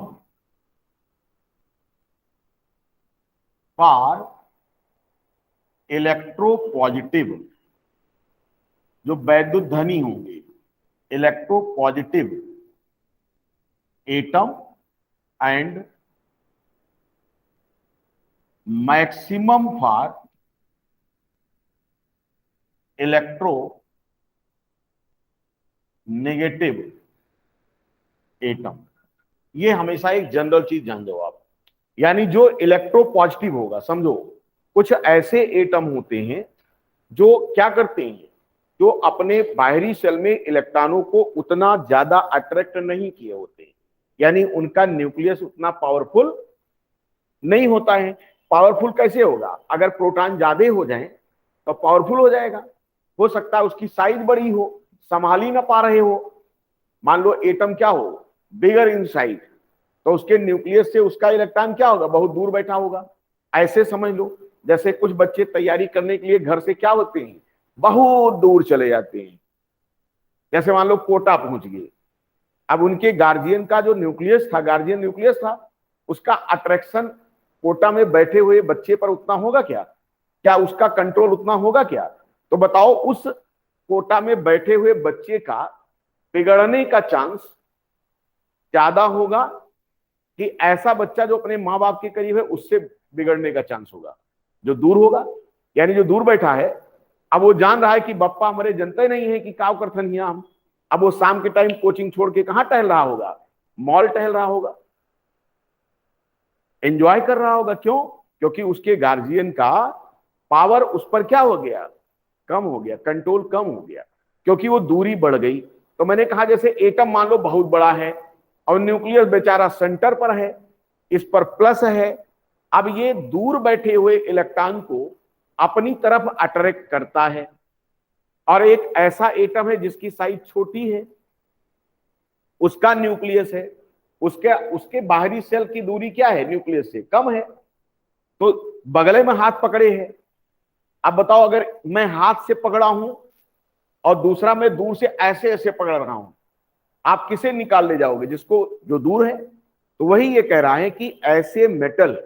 for electropositive, जो वैद्युत धनी होंगे, electropositive atom and maximum for electro negative atom. ये हमेशा एक जनरल चीज जान दो आप। यानी जो इलेक्ट्रो पॉजिटिव होगा, समझो कुछ ऐसे एटम होते हैं जो क्या करते हैं, जो अपने बाहरी शेल में इलेक्ट्रॉनों को उतना ज्यादा अट्रैक्ट नहीं किए होते, यानी उनका न्यूक्लियस उतना पावरफुल नहीं होता है। पावरफुल कैसे होगा? अगर प्रोटॉन ज्यादा हो जाए तो पावरफुल हो जाएगा। हो सकता है उसकी साइज बड़ी हो, संभाल ही ना पा रहे हो। मान लो एटम क्या हो, बिगर इन साइज, तो उसके न्यूक्लियस से उसका इलेक्ट्रॉन क्या होगा, बहुत दूर बैठा होगा। ऐसे समझ लो जैसे कुछ बच्चे तैयारी करने के लिए घर से क्या होते हैं, बहुत दूर चले जाते हैं। जैसे मान लो कोटा पहुंच गए, अब उनके गार्जियन का जो न्यूक्लियस था, गार्जियन न्यूक्लियस था, उसका अट्रैक्शन कोटा में बैठे हुए बच्चे पर उतना होगा क्या? क्या उसका कंट्रोल उतना होगा क्या? तो बताओ, उस कोटा में बैठे हुए बच्चे का बिगड़ने का चांस ज्यादा होगा कि ऐसा बच्चा जो अपने माँ बाप के करीब है उससे बिगड़ने का चांस होगा, जो दूर होगा? यानी जो दूर बैठा है, अब वो जान रहा है कि बप्पा हमारे जनते नहीं है कि काव करथन हिया हम। अब वो शाम के टाइम कोचिंग छोड़ के कहां टहल रहा होगा? मॉल टहल रहा होगा, एंजॉय कर रहा होगा। क्यों? क्योंकि उसके गार्जियन का पावर उस पर क्या हो गया, कम हो गया, कंट्रोल कम हो गया, क्योंकि वो दूरी बढ़ गई। तो मैंने कहा जैसे एटम मान लो बहुत बड़ा है और न्यूक्लियस बेचारा सेंटर पर है, इस पर प्लस है। अब ये दूर बैठे हुए इलेक्ट्रॉन को अपनी तरफ अट्रैक्ट करता है, और एक ऐसा एटम है जिसकी साइज छोटी है, उसका न्यूक्लियस है, उसके बाहरी सेल की दूरी क्या है, न्यूक्लियस से कम है, तो बगले में हाथ पकड़े है। अब बताओ, अगर मैं हाथ से पकड़ा हूं और दूसरा मैं दूर से ऐसे ऐसे पकड़ रहा हूं, आप किसे निकाल ले जाओगे? जिसको, जो दूर है। तो वही ये कह रहा है कि ऐसे मेटल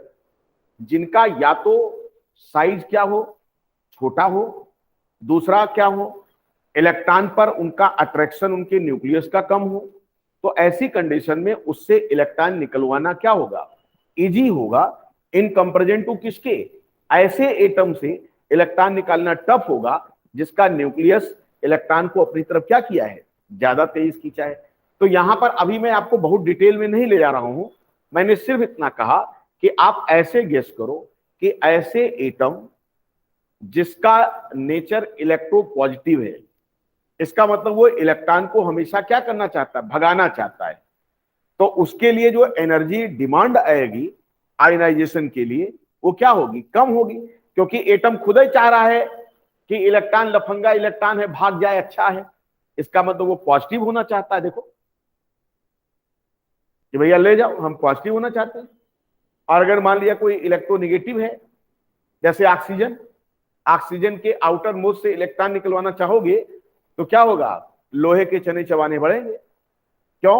जिनका या तो साइज क्या हो, छोटा हो, दूसरा क्या हो, इलेक्ट्रॉन पर उनका अट्रैक्शन उनके न्यूक्लियस का कम हो, तो ऐसी कंडीशन में उससे इलेक्ट्रॉन निकलवाना क्या होगा, इजी होगा। इन कंपैरिजन टू किसके? ऐसे एटम से इलेक्ट्रॉन निकालना टफ होगा जिसका न्यूक्लियस इलेक्ट्रॉन को अपनी तरफ क्या किया है, ज्यादा तेज खींचा है। तो यहां पर अभी मैं आपको बहुत डिटेल में नहीं ले जा रहा हूं, मैंने सिर्फ इतना कहा कि आप ऐसे गेस करो कि ऐसे एटम जिसका नेचर इलेक्ट्रो पॉजिटिव है, इसका मतलब वो इलेक्ट्रॉन को हमेशा क्या करना चाहता है, भगाना चाहता है। तो उसके लिए जो एनर्जी डिमांड आएगी आयनाइजेशन के लिए, वो क्या होगी, कम होगी, क्योंकि एटम खुद ही चाह रहा है कि इलेक्ट्रॉन लफंगा इलेक्ट्रॉन है, भाग जाए, अच्छा है। इसका मतलब वो पॉजिटिव होना चाहता है। देखो कि भैया ले जाओ, हम पॉजिटिव होना चाहते हैं। और अगर मान लिया कोई इलेक्ट्रोनेगेटिव है, जैसे ऑक्सीजन, ऑक्सीजन के आउटर मोस्ट से इलेक्ट्रॉन निकलवाना चाहोगे तो क्या होगा, लोहे के चने चबाने पड़ेंगे। क्यों?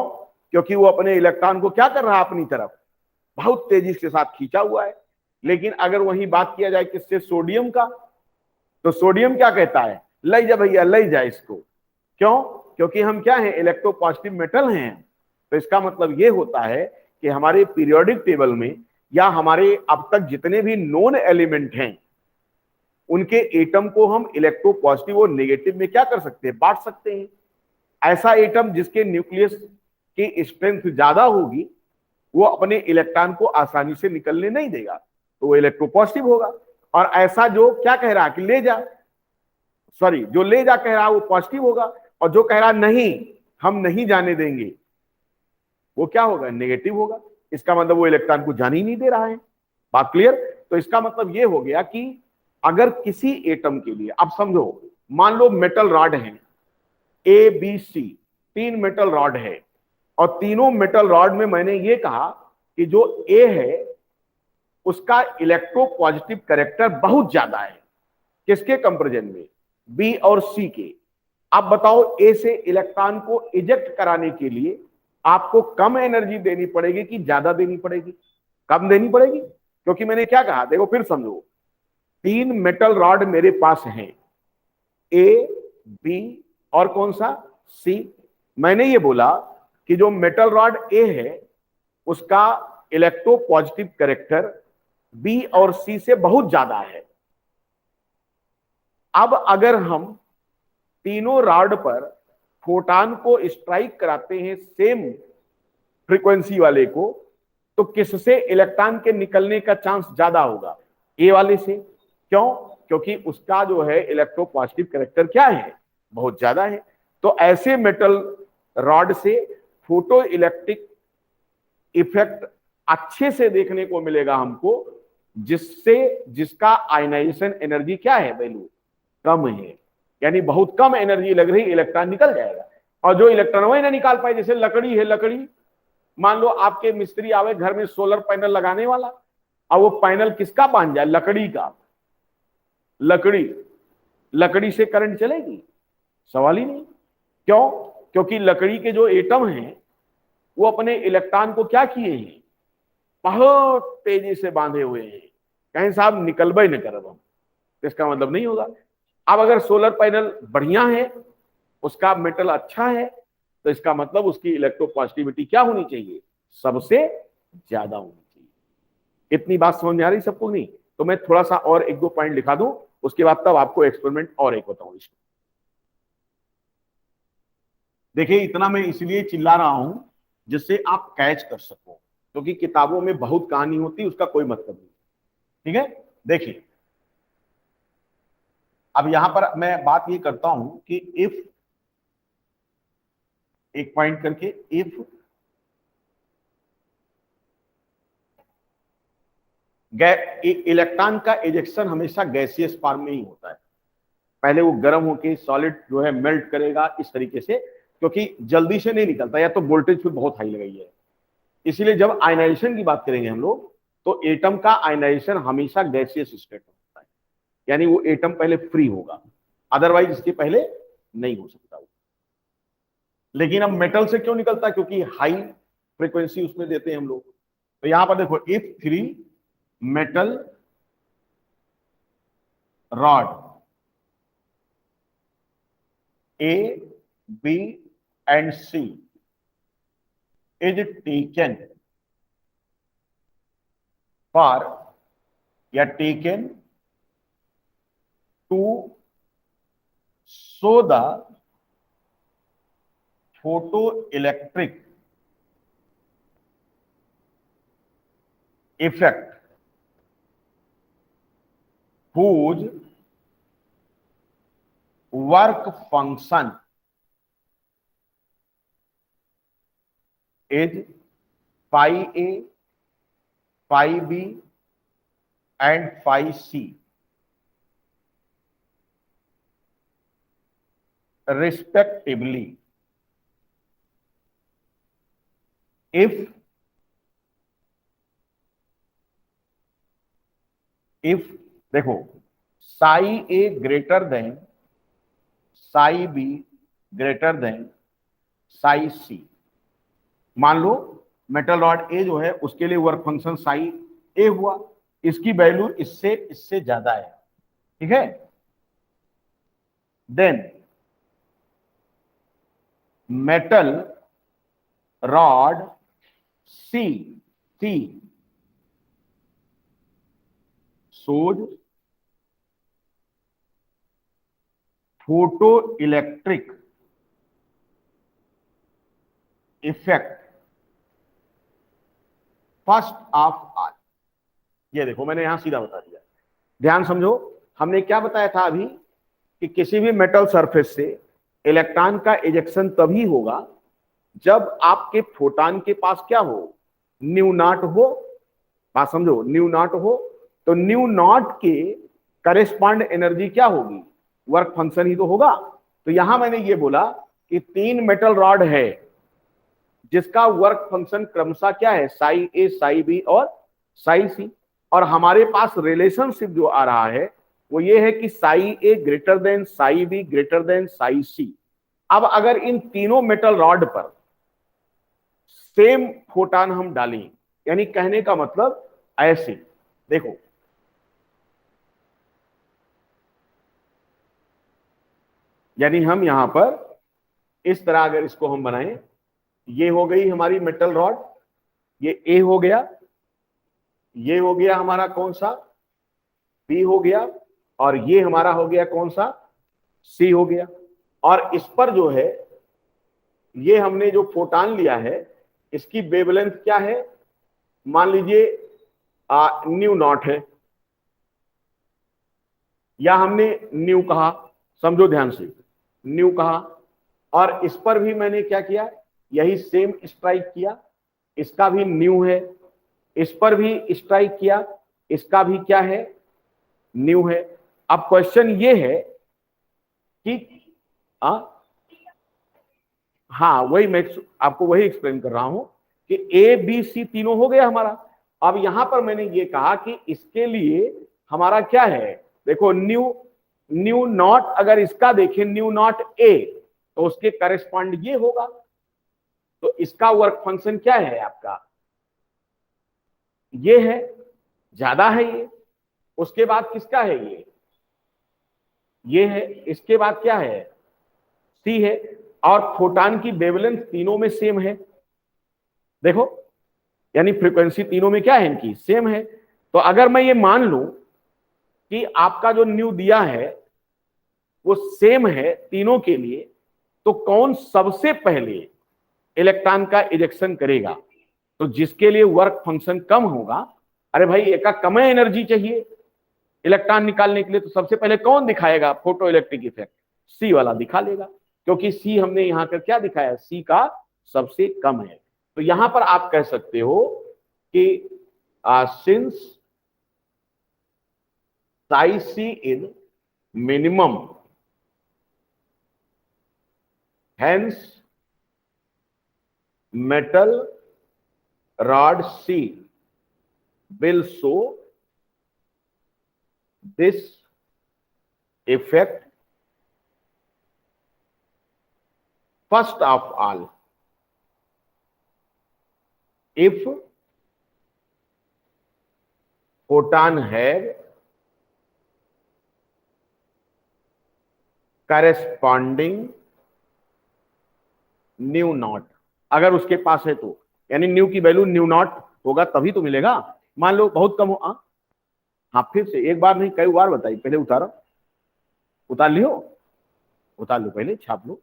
क्योंकि वो अपने इलेक्ट्रॉन को क्या कर रहा है, अपनी तरफ बहुत तेजी के साथ खींचा हुआ है। लेकिन अगर वही बात किया जाए किससे, सोडियम का, तो सोडियम क्या कहता है, ले जा भैया ले जा इसको। क्यों? क्योंकि हम क्या हैं, इलेक्ट्रोपॉजिटिव मेटल हैं। तो इसका मतलब ये होता है कि हमारे पीरियोडिक टेबल में या हमारे अब तक जितने भी नोन एलिमेंट हैं उनके एटम को हम इलेक्ट्रो पॉजिटिव और नेगेटिव में क्या कर सकते हैं, बांट सकते हैं। ऐसा एटम जिसके न्यूक्लियस की स्ट्रेंथ ज्यादा होगी वो अपने इलेक्ट्रॉन को आसानी से निकलने नहीं देगा, तो वो इलेक्ट्रो पॉजिटिव होगा। और ऐसा जो क्या कह रहा है कि ले जा, सॉरी जो ले जा कह रहा है वो पॉजिटिव होगा, और जो कह रहा नहीं हम नहीं जाने देंगे वो क्या होगा, नेगेटिव होगा। इसका मतलब वो इलेक्ट्रॉन को जाने ही नहीं दे रहा है। बात क्लियर? तो इसका मतलब ये हो गया कि अगर किसी एटम के लिए, अब समझो मान लो मेटल रॉड है A B C, 3 metal rod है, और तीनों मेटल रॉड में मैंने ये कहा कि जो ए है उसका इलेक्ट्रो पॉजिटिव कैरेक्टर बहुत ज्यादा है, किसके कंपैरिजन में, बी और सी के। अब बताओ ए से इलेक्ट्रॉन को इजेक्ट कराने के लिए आपको कम एनर्जी देनी पड़ेगी कि ज्यादा देनी पड़ेगी, कम देनी पड़ेगी। क्योंकि मैंने क्या कहा, देखो फिर समझो, 3 मेटल रॉड मेरे पास हैं, ए बी और कौन सा, सी। मैंने ये बोला कि जो मेटल रॉड ए है उसका इलेक्ट्रो पॉजिटिव कैरेक्टर बी और सी से बहुत ज्यादा है। अब अगर हम तीनों रॉड पर फोटॉन को स्ट्राइक कराते हैं सेम फ्रीक्वेंसी वाले को, तो किससे इलेक्ट्रॉन के निकलने का चांस ज्यादा होगा, ए वाले से। क्यों? क्योंकि उसका जो है इलेक्ट्रो पॉजिटिव कैरेक्टर क्या है, बहुत ज्यादा है। तो ऐसे मेटल रॉड से फोटो इलेक्ट्रिक इफेक्ट अच्छे से देखने को मिलेगा हमको, जिससे जिसका आयनाइजेशन एनर्जी क्या है, वैल्यू कम है, यानी बहुत कम एनर्जी लग रही, इलेक्ट्रॉन निकल जाएगा। और जो इलेक्ट्रॉन वही ना निकाल पाए, जैसे लकड़ी है, लकड़ी मान लो आपके मिस्त्री आवे घर में सोलर पैनल लगाने वाला, और वो पैनल किसका बांध जाए, लकड़ी का, लकड़ी, लकड़ी से करंट चलेगी, सवाल ही नहीं। क्यों? क्योंकि लकड़ी के जो एटम हैं वो अपने इलेक्ट्रॉन को क्या किए हैं, बहुत तेजी से बांधे हुए हैं, कहीं साहब निकलबे न करब हम, इसका मतलब नहीं होगा। अब अगर सोलर पैनल बढ़िया है, उसका मेटल अच्छा है, तो इसका मतलब उसकी इलेक्ट्रो पॉजिटिविटी क्या होनी चाहिए, सबसे ज्यादा होनी चाहिए। इतनी बात समझ में आ रही सबको? नहीं तो मैं थोड़ा सा और 1-2 पॉइंट लिखा दूं, उसके बाद तब आपको एक्सपेरिमेंट और एक बताऊं इसमें। देखिए इतना मैं इसलिए चिल्ला रहा हूं जिससे आप कैच कर सको, क्योंकि किताबों में बहुत कहानी होती है, उसका कोई मतलब नहीं। ठीक है, देखिए अब यहां पर मैं बात ये करता हूं कि इफ, एक पॉइंट करके, इफ इलेक्ट्रॉन का इजेक्शन हमेशा गैसियस फॉर्म में ही होता है, पहले वो गर्म होकर सॉलिड जो है मेल्ट करेगा इस तरीके से, क्योंकि जल्दी से नहीं निकलता, या तो वोल्टेज फिर बहुत हाई लगाई है। इसीलिए जब आयनाइजेशन की बात करेंगे हम लोग, तो एटम का आयनाइजेशन हमेशा गैसियस स्टेट में होता है, यानी वो एटम पहले फ्री होगा, अदरवाइज इसके पहले नहीं हो सकता वो। लेकिन अब मेटल से क्यों निकलता है, क्योंकि हाई फ्रीक्वेंसी उसमें देते हैं हम लोग। तो यहां पर देखो, if 3 metal rod A B and C is taken for, या taken to show the photo electric effect whose work function is phi A, phi B and phi C respectively if if देखो psi A greater than psi B greater than psi C. मान लो metal rod ए जो है उसके लिए work function psi ए हुआ, इसकी value इससे इससे ज्यादा है, ठीक है। Then metal rod C C shows photo electric effect first of all. ये देखो मैंने यहां सीधा बता दिया, ध्यान समझो। हमने क्या बताया था अभी कि किसी भी मेटल सरफेस से इलेक्ट्रॉन का इजेक्शन तभी होगा जब आपके फोटॉन के पास क्या हो, न्यू नॉट हो। बात समझो, न्यू नॉट हो तो न्यू नॉट के करेस्पॉन्ड एनर्जी क्या होगी, वर्क फंक्शन ही तो होगा। तो यहां मैंने ये बोला कि 3 मेटल रॉड है जिसका वर्क फंक्शन क्रमशः क्या है, साई ए साई बी और साई सी। और हमारे पास रिलेशनशिप जो आ रहा है वो ये है कि psi A greater than psi B greater than psi C. अब अगर इन तीनों मेटल रॉड पर सेम फोटान हम डालें, यानी कहने का मतलब ऐसे देखो, यानी हम यहां पर इस तरह अगर इसको हम बनाएं, ये हो गई हमारी मेटल रॉड, ये ए हो गया, ये हो गया हमारा कौन सा, बी हो गया, और ये हमारा हो गया कौन सा, सी हो गया। और इस पर जो है ये हमने जो फोटान लिया है इसकी वेवलेंथ क्या है, मान लीजिए न्यू नॉट है, या हमने न्यू कहा, समझो ध्यान से, न्यू कहा। और इस पर भी मैंने क्या किया, यही सेम स्ट्राइक किया, इसका भी न्यू है, इस पर भी स्ट्राइक किया, इसका भी क्या है, न्यू है। अब क्वेश्चन ये है कि आ, हाँ वही मैं आपको वही एक्सप्लेन कर रहा हूं कि ए बी सी तीनों हो गया हमारा। अब यहां पर मैंने ये कहा कि इसके लिए हमारा क्या है, देखो न्यू न्यू नॉट, अगर इसका देखें न्यू नॉट ए तो उसके करेस्पॉन्ड ये होगा, तो इसका वर्क फंक्शन क्या है आपका, ये है, ज्यादा है ये। उसके बाद किसका है ये है, इसके बाद क्या है, सी है। और फोटान की वेवलेंथ तीनों में सेम है, देखो, यानी फ्रीक्वेंसी तीनों में क्या है, इनकी सेम है। तो अगर मैं ये मान लूं कि आपका जो न्यू दिया है वो सेम है तीनों के लिए, तो कौन सबसे पहले इलेक्ट्रॉन का इजेक्शन करेगा, तो जिसके लिए वर्क फंक्शन कम होगा, अरे भाई एक कम एनर्जी चाहिए इलेक्ट्रॉन निकालने के लिए, तो सबसे पहले कौन दिखाएगा फोटो इलेक्ट्रिक इफेक्ट, सी वाला दिखा लेगा, क्योंकि सी हमने यहां पर क्या दिखाया, सी का सबसे कम है। तो यहां पर आप कह सकते हो कि since psi C in minimum, hence metal rod C will show this effect first of all if photon have corresponding new not, अगर उसके पास है तो, यानी न्यू की वैल्यू न्यू नॉट होगा तभी तो मिलेगा। मान लो बहुत कम हो, हाँ फिर से एक बार नहीं कई बार बताई, पहले उतारो, उतार लियो, उतार लो, पहले छाप लो,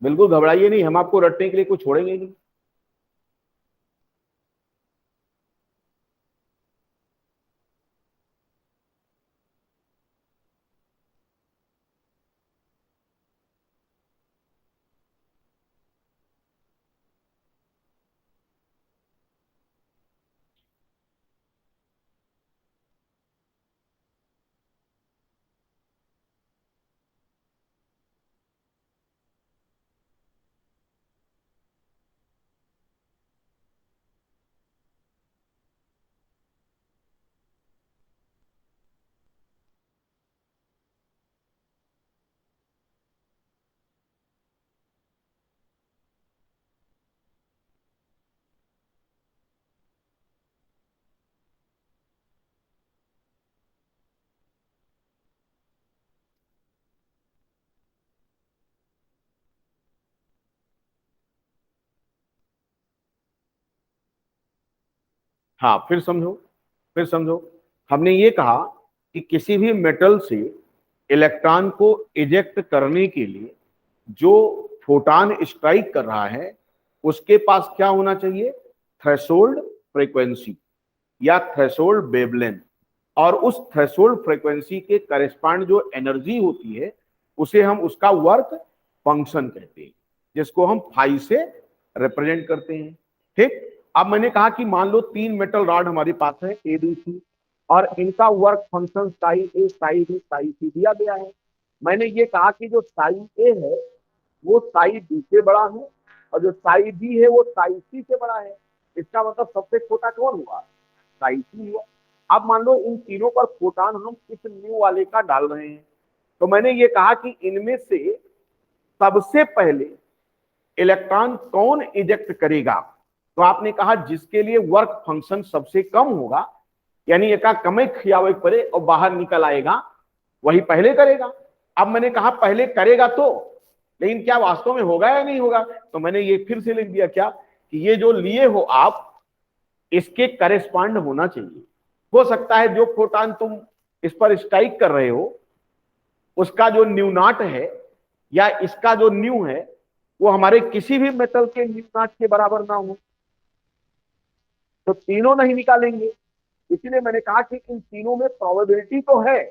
बिल्कुल घबराइए नहीं, हम आपको रटने के लिए कुछ छोड़ेंगे नहीं। हाँ, फिर समझो, हमने ये कहा कि किसी भी मेटल से इलेक्ट्रॉन को इजेक्ट करने के लिए जो फोटॉन स्ट्राइक कर रहा है उसके पास क्या होना चाहिए, थ्रेशोल्ड फ्रीक्वेंसी या थ्रेशोल्ड वेवलेंथ, और उस थ्रेशोल्ड फ्रीक्वेंसी के करेस्पॉन्ड जो एनर्जी होती है उसे हम उसका वर्क फंक्शन कहते हैं, जिसको हम फाई से रिप्रेजेंट करते हैं। ठीक, अब मैंने कहा कि मान लो 3 मेटल रॉड हमारे पास है ए बी सी, और इनका वर्क फंक्शन साई ए साई बी साई सी दिया गया है। मैंने ये कहा कि जो साई ए है वो साई बी से बड़ा है, और जो साई बी है वो साई सी से बड़ा है। इसका मतलब सबसे छोटा कौन हुआ, साई सी हुआ। अब मान लो इन तीनों पर फोटॉन हम इस न्यू वाले का डाल रहे हैं, तो मैंने ये कहा कि इनमें से सबसे पहले इलेक्ट्रॉन कौन इजेक्ट करेगा, तो आपने कहा जिसके लिए वर्क फंक्शन सबसे कम होगा, यानी एका कमे खियावे परे और बाहर निकल आएगा, वही पहले करेगा। अब मैंने कहा पहले करेगा तो, लेकिन क्या वास्तव में होगा या नहीं होगा, तो मैंने ये फिर से लिख दिया क्या कि ये जो लिए हो आप इसके करेस्पॉन्ड होना चाहिए। हो सकता है जो फोटॉन तुम इस पर स्ट्राइक कर रहे हो उसका जो न्यू नॉट है या इसका जो न्यू है वो हमारे किसी भी मेटल के न्यू नॉट के बराबर ना हो, तो तीनों नहीं निकालेंगे। इसलिए मैंने कहा कि इन तीनों में प्रोबेबिलिटी तो है,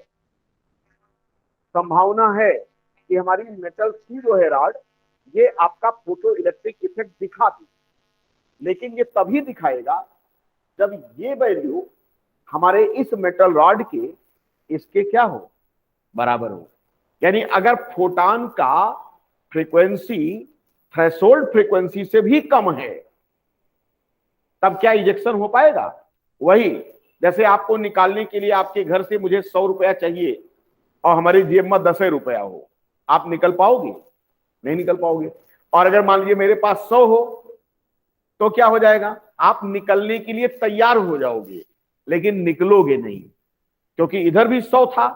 संभावना है कि हमारी मेटल की जो है रॉड ये आपका फोटो इलेक्ट्रिक इफेक्ट दिखाती, लेकिन ये तभी दिखाएगा जब ये वैल्यू हमारे इस मेटल रॉड के इसके क्या हो, बराबर हो। यानी अगर फोटॉन का फ्रीक्वेंसी थ्रेशोल्ड फ्रीक्वेंसी से भी कम है तब क्या इजेक्शन हो पाएगा। वही जैसे आपको निकालने के लिए आपके घर से मुझे 100 रुपया चाहिए और हमारी जेब में 10 रुपया हो, आप निकल पाओगे, नहीं निकल पाओगे। और अगर मान लीजिए मेरे पास 100 हो तो क्या हो जाएगा, आप निकलने के लिए तैयार हो जाओगे लेकिन निकलोगे नहीं, क्योंकि इधर भी 100 था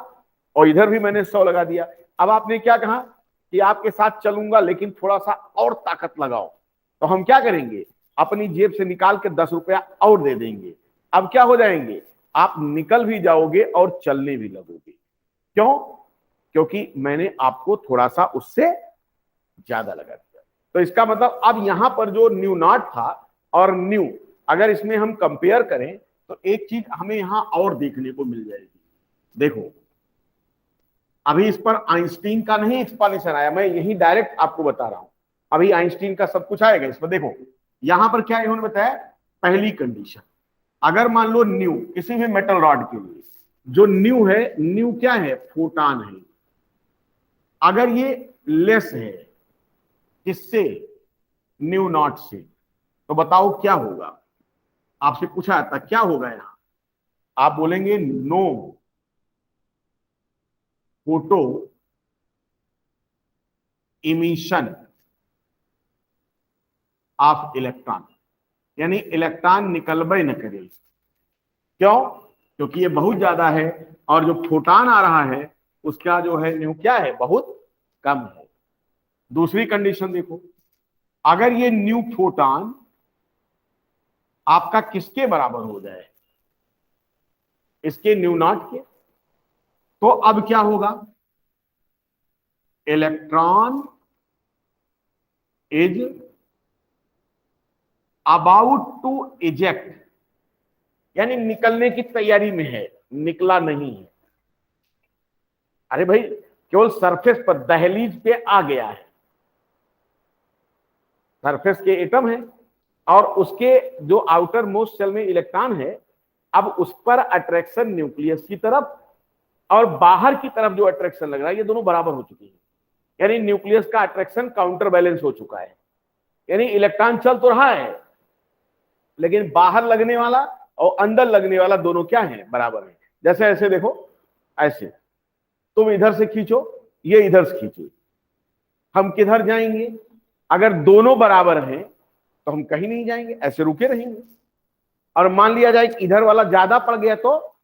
और इधर भी मैंने 100 लगा दिया। अब आपने क्या कहा कि आपके साथ चलूंगा लेकिन थोड़ा सा और ताकत लगाओ, तो हम क्या करेंगे, अपनी जेब से निकाल के 10 रुपया और दे देंगे। अब क्या हो जाएंगे, आप निकल भी जाओगे और चलने भी लगोगे। क्यों, क्योंकि मैंने आपको थोड़ा सा उससे ज्यादा लगा दिया। तो इसका मतलब अब यहां पर जो न्यू नॉट था और न्यू, अगर इसमें हम कंपेयर करें तो एक चीज हमें यहां और देखने को मिल जाएगी। देखो अभी इस पर आइंस्टीन का नहीं एक्सप्लेनेशन आया, मैं यही डायरेक्ट आपको बता रहा हूं। अभी आइंस्टीन का सब कुछ आएगा इस पर। देखो यहां पर क्या इन्होंने बताया, पहली कंडीशन, अगर मान लो न्यू किसी भी मेटल रॉड के लिए जो न्यू है, न्यू क्या है, फोटॉन है, अगर ये लेस है किससे, न्यू नॉट से, तो बताओ क्या होगा। आपसे पूछा जाता क्या होगा यहां, आप बोलेंगे no photoemission of electron, यानी इलेक्ट्रॉन निकलबे न करे। क्यों, क्योंकि ये बहुत ज्यादा है और जो फोटॉन आ रहा है उसका जो है न्यू क्या है, बहुत कम है। दूसरी कंडीशन देखो, अगर ये न्यू फोटॉन आपका किसके बराबर हो जाए, इसके न्यू नॉट के, तो अब क्या होगा, electron is about to eject, यानी निकलने की तैयारी में है, निकला नहीं है। अरे भाई केवल सरफेस पर दहलीज पे आ गया है, सरफेस के एटम है और उसके जो आउटर मोस्ट सेल में इलेक्ट्रॉन है, अब उस पर अट्रैक्शन न्यूक्लियस की तरफ और बाहर की तरफ जो अट्रैक्शन लग रहा है ये दोनों बराबर हो चुकी है, यानी न्यूक्लियस का अट्रैक्शन काउंटर बैलेंस हो चुका है। यानी इलेक्ट्रॉन चल तो रहा है लेकिन बाहर लगने वाला और अंदर लगने वाला दोनों क्या है, बराबर है। जैसे ऐसे देखो, ऐसे तुम इधर से खींचो, ये इधर से खींचो, हम किधर जाएंगे, अगर दोनों बराबर हैं तो हम कहीं नहीं जाएंगे, ऐसे रुके रहेंगे। और मान लिया जाए कि इधर वाला ज्यादा पड़ गया तो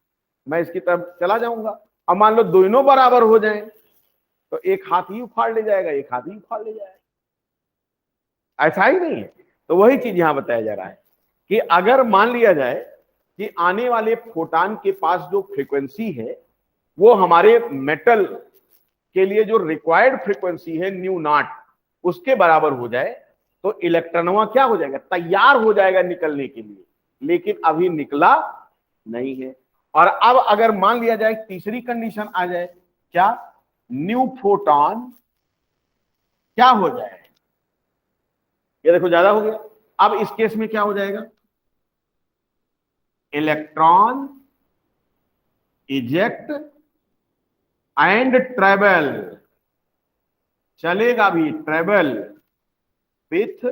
मैं इसकी तरफ चला जाऊंगा। अब मान लो दोनों बराबर हो जाएं तो एक हाथ ही उखाड़ ले जाएगा, एक हाथ ही उखाड़ ले जाएगा, ऐसा ही नहीं है। तो वही चीज यहां बताया जा रहा है कि अगर मान लिया जाए कि आने वाले फोटान के पास जो फ्रीक्वेंसी है वो हमारे मेटल के लिए जो रिक्वायर्ड फ्रीक्वेंसी है न्यू नॉट उसके बराबर हो जाए तो इलेक्ट्रॉनवा क्या हो जाएगा, तैयार हो जाएगा निकलने के लिए, लेकिन अभी निकला नहीं है। और अब अगर मान लिया जाए तीसरी कंडीशन आ जाए, क्या, न्यू फोटॉन क्या हो जाए, ये देखो ज्यादा हो गया। अब इस केस में क्या हो जाएगा, इलेक्ट्रॉन इजेक्ट एंड ट्रेवल, चलेगा भी ट्रेवल विथ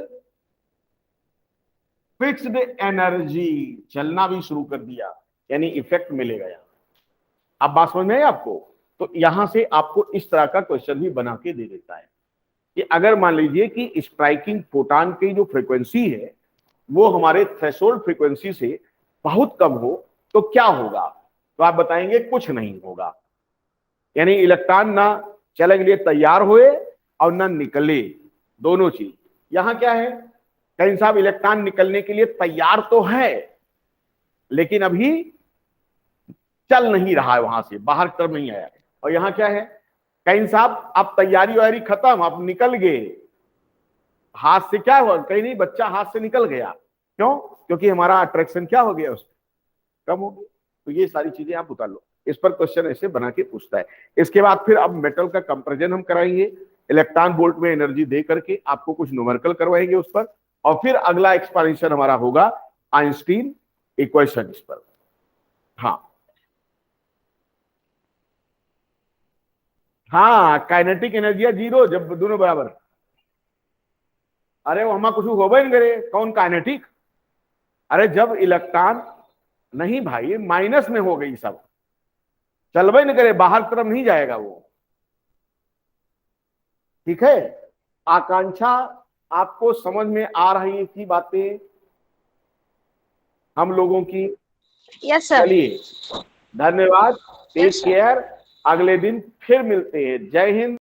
फिक्स्ड एनर्जी, चलना भी शुरू कर दिया, यानी इफेक्ट मिलेगा यहां। अब बात समझ में आई आपको? तो यहां से आपको इस तरह का क्वेश्चन भी बना के दे देता है कि अगर मान लीजिए कि स्ट्राइकिंग फोटान की जो फ्रीक्वेंसी है वो हमारे थ्रेशोल्ड फ्रीक्वेंसी से बहुत कम हो तो क्या होगा, तो आप बताएंगे कुछ नहीं होगा, यानी इलेक्ट्रॉन ना चलने के लिए तैयार हुए और ना निकले, दोनों चीज। यहां क्या है, कहीं साहब इलेक्ट्रॉन निकलने के लिए तैयार तो है लेकिन अभी चल नहीं रहा है, वहां से बाहर तरफ नहीं आया। और यहां क्या है, कहीं साहब अब तैयारी वारी खत्म, अब निकल गए, हाथ से क्या हुआ, कहीं नहीं, बच्चा हाथ से निकल गया, क्यों, क्योंकि हमारा अट्रैक्शन क्या हो गया, उसका कम हो गया। तो ये सारी चीजें आप उतार लो, इस पर क्वेश्चन ऐसे बना के पूछता है। इसके बाद फिर अब मेटल का कंपैरिजन हम कराएंगे, इलेक्ट्रॉन वोल्ट में एनर्जी दे करके आपको कुछ न्यूमेरिकल करवाएंगे उस पर, और फिर अगला एक्सपेरिमेंट हमारा होगा आइंस्टीन इक्वेशन इस पर। हाँ हाँ, काइनेटिक एनर्जी है जीरो जब दोनों बराबर। अरे वो हमारा कुछ होबे नहीं करे, कौन काइनेटिक, अरे जब इलेक्ट्रॉन, नहीं भाई माइनस में हो गई सब, चलबे नहीं करे, बाहर तरफ नहीं जाएगा वो, ठीक है। आकांक्षा आपको समझ में आ रही थी बातें हम लोगों की? Yes sir. चलिए, धन्यवाद, टेक Yes, sir. केयर, अगले दिन फिर मिलते हैं, जय हिंद।